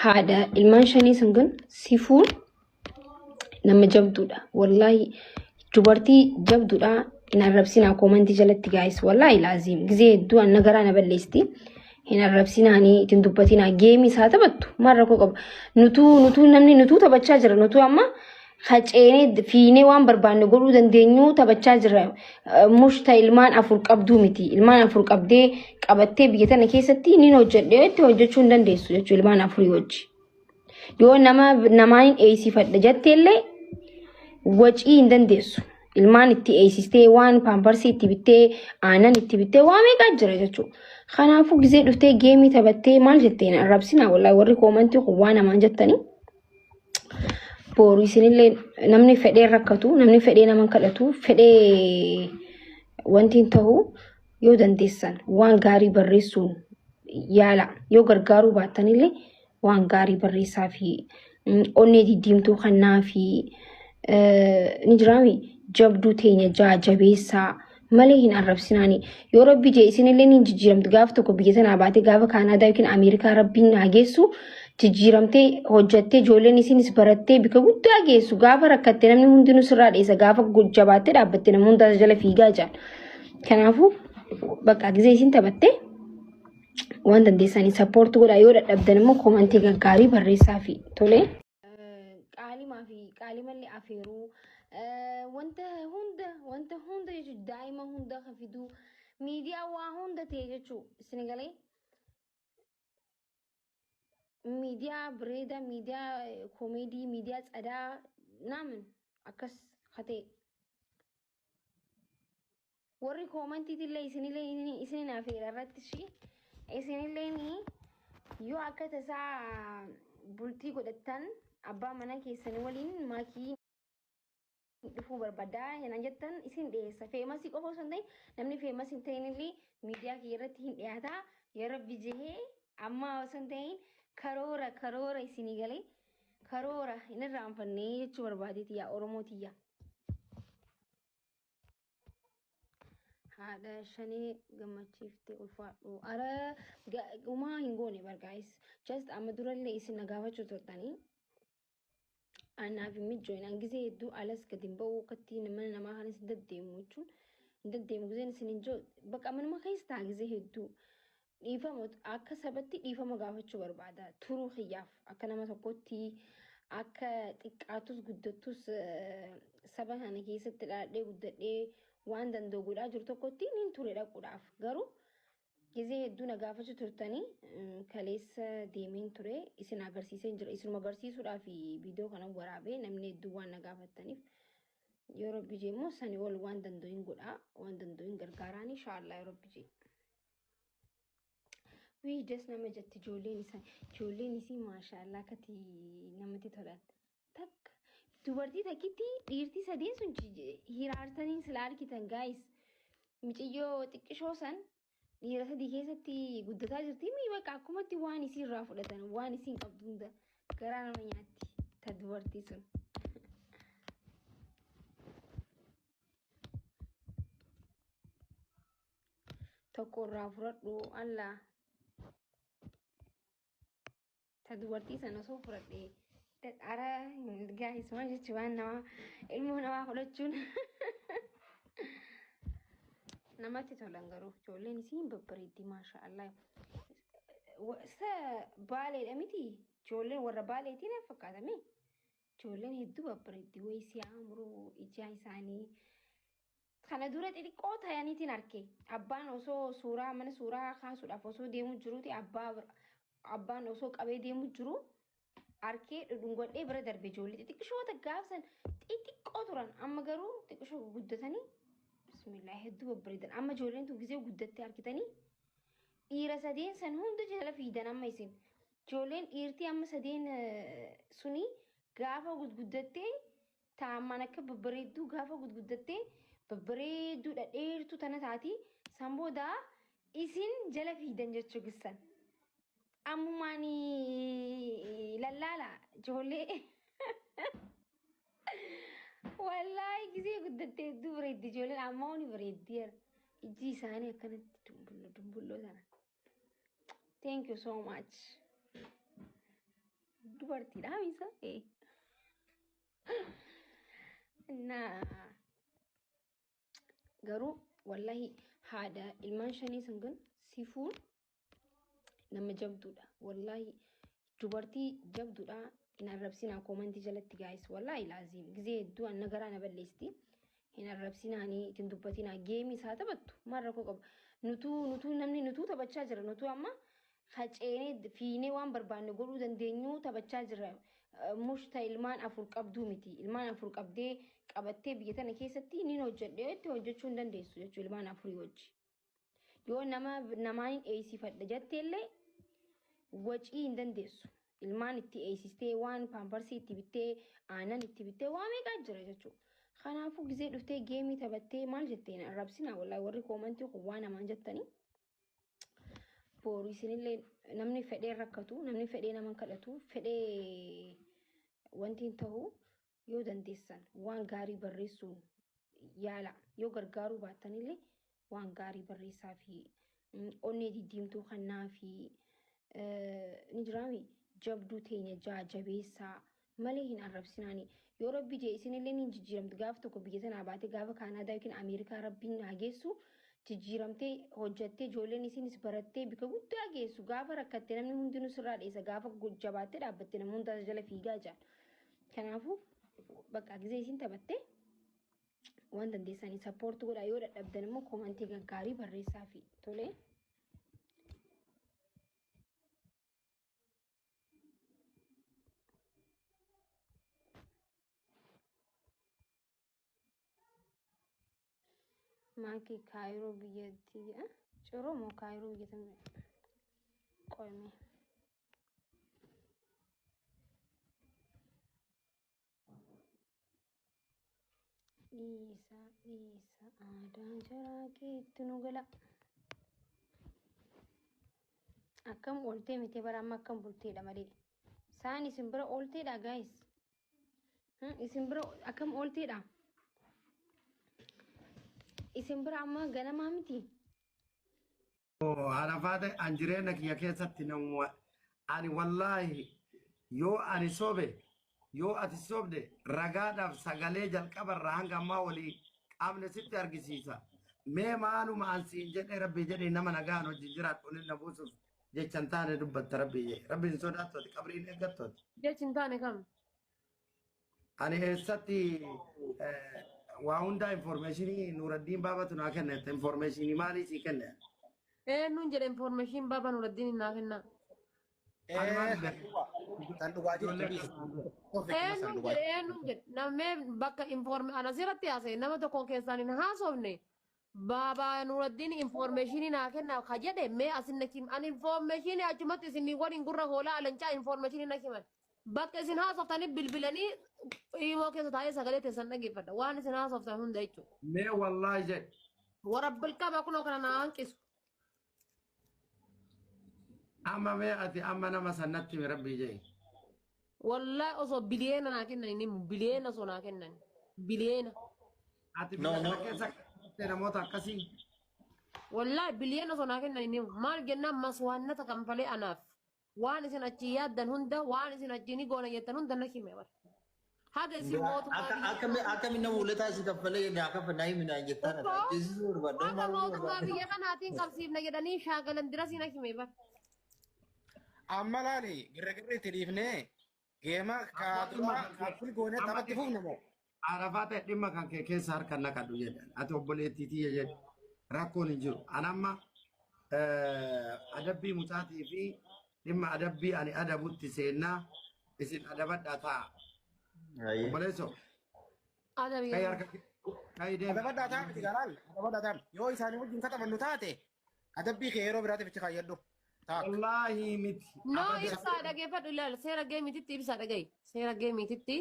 haadha ilmaan shanii sun kun sifuun nama jabduudha wallahi dubartii jabduudha hin arrabsinaa komantii jalatti guys wallahi laazim gizee hedduu an nagaraa na balleesti hin arrabsinaanii itin dubbatinaa geemii isaa taphattu marra koo qaba nutuu namni nutuu taphachaa jira nutuu amma faceenee fiinee waan barbaanne godhuu dandeenyu taphachaa jira mushta ilmaan afur qabduu miti ilmaan afur qabdee qabattee biyya tana keessatti niin hojjedhee itti hojjechuu hin dandeessu jechuu ilmaan afurii wajji yoo namaan eeysifadha jetteellee wacii hin dandeessu ilmaan itti eeysistee waan paamparsii itti bittee aanan itti bittee waa meeqaa jira jechuu kanaafuu gizee dhuftee geemii taphattee maal jetteen arrabsinaa wallahi warri koomantii kun waa namaan jettanii boru isinillee namni fedhee rakkatu namni fedhee naman kadhatu fedhee wantiin ta'u yoo dandeessan waan gaarii barreessuun yaala yoo gargaaruu baattanillee waan gaarii barreessaa fi onnee diddiimtuu kannaa fi ni jiraami jabduu teenya jabeessaa malee hin arrabsinaanii yoo rabbi jee isinillee ni jijjiiramtu gaafa tokko biyya sanaa baatee gaafa kaanaadaa yookiin ameerikaa rabbiin naa geessu jijjiiramtee hojjattee ijoolleen isinis barattee bika guddaa geessu gaafa rakkattee namni hundinuu sirraa dheessa gaafa jabaattee dhaabbattee nama hundaa jala fiigaa jira kanaafuu bakka gizee isin taphattee waan dandeessanii sappoortii godhaa yoo dadhabdan immoo koomantii gaggaarii barreessaa fi tolee qaalimaa fi qaalimallee afeeruu wanta hunda jechuun daa'ima hunda hafiduu miidiyaa waa hunda ta'e jechuun isin galee miidiyaa bireeda miidiyaa koomedii miidiyaa tsadaa naaman akkas hatee warri koomantiitillee isinillee isinin afeera irratti shi isinillee yoo akka tasaa bultii godhattan abbaa mana keessanii waliin maakii dhufuu barbaadaa yana jettan isin dhiyeessa feemasii qofa osoo hin ta'in namni feemas hin ta'inillee miidiyaa kee irratti hin dhiyaataa yeroo bijihee amma osoo hin ta'in karoora isinii galee karoora hin irraanfannee jechuu barbaadeeti yaa oromootiyaa haadha shanii gammachiiftee ulfaadhu ara gumaa hin goone bargaayis just amma durallee isin nagaafachuu turtanii anaaf mijjoon angizee hedduu alas gadi hin ba'uu akkatti mana namaa kanas daddeemu jechuun daddeemu gizeen isin hin jiru bakka manuma keessa ta'a gizee hedduu dhiifama akka sabatti dhiifama gaafachuu barbaada turuu xiyyaaf akka nama tokkotti akka xiqqaatus guddattus saba kana keessatti dhaadhee guddadhee waan danda'u godhaa jiru tokkotti niin ture dhaquudhaaf garuu gizee hedduu na gaafachuu turtanii kaleessa deemeen ture isin agarsiiseen jira isinuma agarsiisuudhaaf viidiyoo kana waraabee namni hedduu waan na gaafattaniif yoo rabbi jee immoo sani ol waan danda'u hin godhaa waan danda'u hin gargaaraan inshaallah yoo rabbi jee wii jas nama jetti ijoolleen isii maashaallah kati namatti tolan takka dubartii takkitti dhiirtii sadeen sun hiraartaniin sila argitan gaayis miiciyyoo xiqqishoo san dhiira sadii keessatti guddataa jirti mii bakka akkumatti waan isii irraa fudhatan waan isiin qabdu hunda garaa nama nyaatti ta dubartii sun tokko irraa fudhadhu allaa ta dubartii sana osoo fudhadhee dadhara gaayis maal jechuun waan nama ilmoo namaa fudhachuun namatti tolan garuu ijoolleen isiin babbareeddii maashaallah baaleedha miti ijoolleen warra baaleetiin fakkaatame ijoolleen hedduu babbareeddii wayisii amruu ijaa isaanii kana dura xixiqqoo ta'aniitiin arke abbaan osoo mana suuraa kaasuudhaaf osoo deemu jiruuti abbaan osoo qabee deemu jiru arkee dhudhungodhee bira darbe ijoollee xixiqqishoota gaafsan xixiqqoo turan amma garuu xixiqqishoo guddatanii bismillah hedduu babbareedan amma ijoolleen tu gizee guddattee arkitanii dhiira sadeen san hunda jala fiidan amma isin ijoolleen dhiirtii amma sadeen suni gaafa guddattee taamman akka babbareedduu gaafa guddattee babbareedduu dhadheertuu tana taati san booda isin jala fiidan jechuu gissan ammumaani lallaala ijoollee wallahi gizee guddattee hedduu bareeddi ijoolleen amma honi bareeddi ijji isaanii akkanatti dumbulloo sana thank you so much dubartii dhaamisa na garuu wallahi haadha ilmaan shanii sangan sifuun nama jabduudha wallahi dubartii jabduudha hin arrabsinaa koomantii jalatti gaayis wallahi laazim gizee hedduu an nagaraa na balleesti hin arrabsinaanii itin dubbatinaa geemii isaa taphattu maal rakkoo qaba nutuu namni nutuu taphachaa jira nutuu amma faceenee fiinee waan barbaanne godhuu dandeenyu taphachaa jira mushta ilmaan afur qabduu miti ilmaan afur qabdee qabattee biyya tana keessatti niin hojjedheetti hojjechuu hin dandeessu jechuu ilmaan afurii wajji yoo namaan eeysifadha jetteellee wacii hin dandeessu ilmaan itti eeysistee waan paamparsii itti bittee aanan itti bittee waa meeqaa jira jechuudha. Kanaafuu gizee dhuftee geemii taphattee maal jetteen arrabsinaa wallahi warri koomantii kun waan namaan jettanii booriisinillee namni fedhee rakkatu namni fedhee naman kadhatu fedhee wanti hin ta'u yoo dandeessan waan gaarii barreessuun yaala yoo gargaaruu baattanillee waan gaarii barreessaa fi onnee diddiimtuu kannaa fi ni jiraami jabduu teenya jabeessaa malee hin arrabsinaanii yoo rabbi jee isinillee ni jijjiiramtu gaafa tokko biyya sanaa baate gaafa kaanaadaa yookiin ameerikaa rabbiin naa geessu jijjiiramtee hojjattee ijoolleen isinis barattee bika guddaa geessu gaafa rakkattee namni hundinuu sirraa dheessa gaafa jabaattee dhaabbattee namni hundaas jala fiigaa jira. Kanaafuu bakka gizee isin taphattee waan dandeessanii sappoortii godhaa yoo dadhabdan immoo koomantii gaggaarii barreessaa fi tolee. Maki Cairo biyyatti ciro mo Cairo biyyatti qoyme isa aadaan jaraa keetti nu gala akkam oltee miti bara amma akkam bulteedha malee saan isin bira olteedha guys isin bira akkam olteedha isin bira amma ganamaa miti. Arafaata an jireenya kiyya keessatti nama ani wallahi yoo ani sobe yoo ati sobde ragaadhaaf sagalee jalqabarraa hanga ammaa walii qaamne sitti argisiisa. Mee maaluma ansiin jedhee rabbi jedhee nama nagaan hojii jiraatu olin na buusuuf jechan taane dubbatta rabbi jee rabbiin sodaattooti qabriin eeggattooti. Jechin taane kam? Ani eessatti waa hunda informationii Nuraddiin baabatu naa kennete informationii maalii sii kenne? Nuun jedhe information baaba Nuraddiin naa kenna. Nuun jedhe namee bakka anasirratti haasa'e nama tokko keessaan hin haasofne baaba Nuraddiin informationii naa kenna ka jedhe mee asin an informationii achumatti isin waliin gurra hoolaa alancaa informationii na himan. Bakka isin haasoftanii bilbilanii himoo keessa taa'ee sagalee teessan dhageeffadha. Waan isin haasoftan hunda jechuudha. Mee wallaahi jedhe. Warabbil qaba kunoo kana naa hanqisu. Amma mee ati amma nama sannatti mi rabbii jedhe. Wallaahi osoo biliyeena naa kennan inni biliyeena osoo naa kennan. Biliyeena. Ati biliyeena keessa namoota akkasii. Wallaahi biliyeena osoo naa kennan inni maal jennaan maswaannata kanfalee anaaf. Waan isin achi yaaddan hunda waan isin achi ni goona jettan hunda na hime bara. Haga isin mootummaa akkami nama uletaa isi kaffalee akka fannaayi minaan jettan haga mootummaa biyya kanaatiin qabsiifna jedhanii shaagalan dirasii na hime bara. Amma laali girra itti dhiifnee geema kaatun goonee taphatti fufne moo? Arafaa ta'e dhimma kan kee keessa harka naqadhu jedhan ati obboleettiitii jedhu rakkoon hin jiru. Anamma adabbii mucaatii fi dhimma adabbii ani adabutti seennaa isin adabadhaa ta'a. Obboleessoo. Adabadhaa ta'a miti galaal adabadhaa ta'a yoo isaanii wajjin katamannu taate adabbii kee yeroo biraatiif itti kaayyadhu. Wallaahi miti. No, ibsa dhaggeeffadhu ilaala seera geemititti ibsa dhagaye seera geemititti